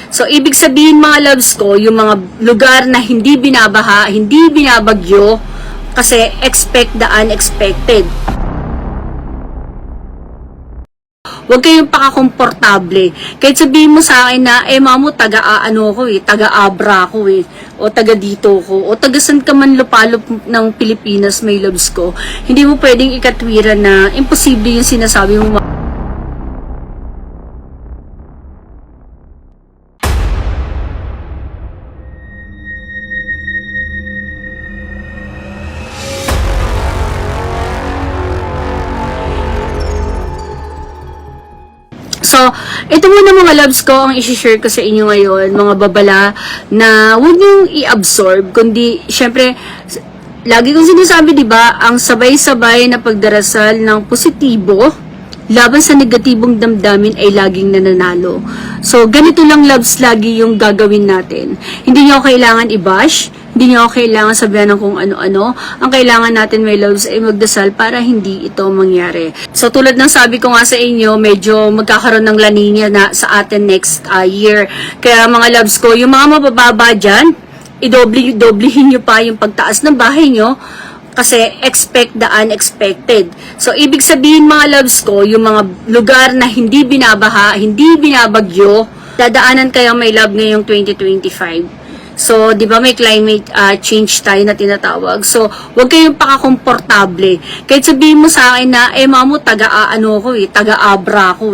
So, ibig sabihin mga loves ko, yung mga lugar na hindi binabaha, hindi binabagyo, kasi expect the unexpected. Huwag kayong pakakomportable. Kahit sabihin mo sa akin na, mamo, taga-ano ko taga-abra ko o taga dito ko, o taga san ka man lupalop ng Pilipinas, may loves ko. Hindi mo pwedeng ikatwiran na imposible yung sinasabi mo. So, ito muna mga loves ko ang isi-share ko sa inyo ngayon, mga babala na huwag niyong i-absorb, kundi, syempre, lagi kong sinasabi, di ba, ang sabay-sabay na pagdarasal ng positibo, laban sa negatibong damdamin ay laging nananalo. So, ganito lang loves lagi yung gagawin natin. Hindi niyo kailangan i-bash, hindi niyo kailangan sabihan ng kung ano-ano. Ang kailangan natin, my loves, ay magdasal para hindi ito mangyari. So, tulad ng sabi ko nga sa inyo, medyo magkakaroon ng La Nina na sa atin next year. Kaya mga loves ko, yung mga mabababa dyan, idobli-doblihin nyo pa yung pagtaas ng bahay nyo, kasi expect the unexpected. So, ibig sabihin mga loves ko, yung mga lugar na hindi binabaha, hindi binabagyo, dadaanan kayo may love ngayong 2025. So, di ba may climate change tayo na tinatawag. So, huwag kayong pakakomportable. Kahit sabihin mo sa akin na, mamo, taga-ano ko taga-abra ko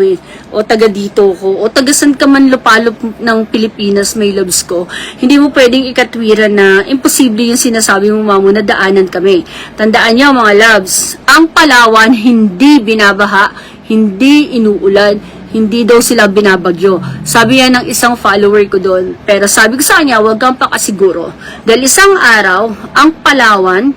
o taga dito ko, o taga san ka man lupalop ng Pilipinas, may loves ko. Hindi mo pwedeng ikatwiran na imposible yung sinasabi mo, mamo, na daanan kami. Tandaan nyo mga loves, ang Palawan hindi binabaha, hindi inuulan, hindi daw sila binabagyo. Sabi yan ng isang follower ko doon. Pero sabi ko sa kanya, huwag kang pakasiguro. Dahil isang araw, ang Palawan,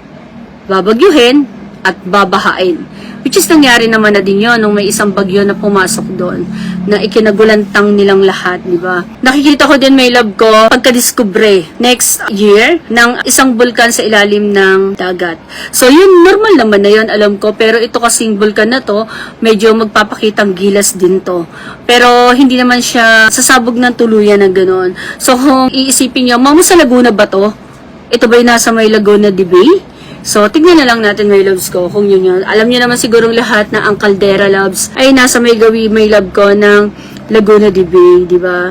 babagyuhin at babahain. Which is nangyari naman na din yun nung may isang bagyo na pumasok doon na ikinagulantang nilang lahat, di ba? Nakikita ko din, may love ko, pagkadiskubre next year ng isang bulkan sa ilalim ng dagat. So, yun, normal naman na yun, alam ko. Pero ito kasing bulkan na to, medyo magpapakitang gilas din to. Pero, hindi naman siya sasabog ng tuluyan na gano'n. So, kung iisipin nyo, mamo sa Laguna ba to? Ito ba yung nasa may Laguna de Bay? So, tignan na lang natin, my loves ko, kung yun yun. Alam niyo naman sigurong lahat na ang Caldera loves ay nasa may gawi, my love ko, ng Laguna de Bay, di ba?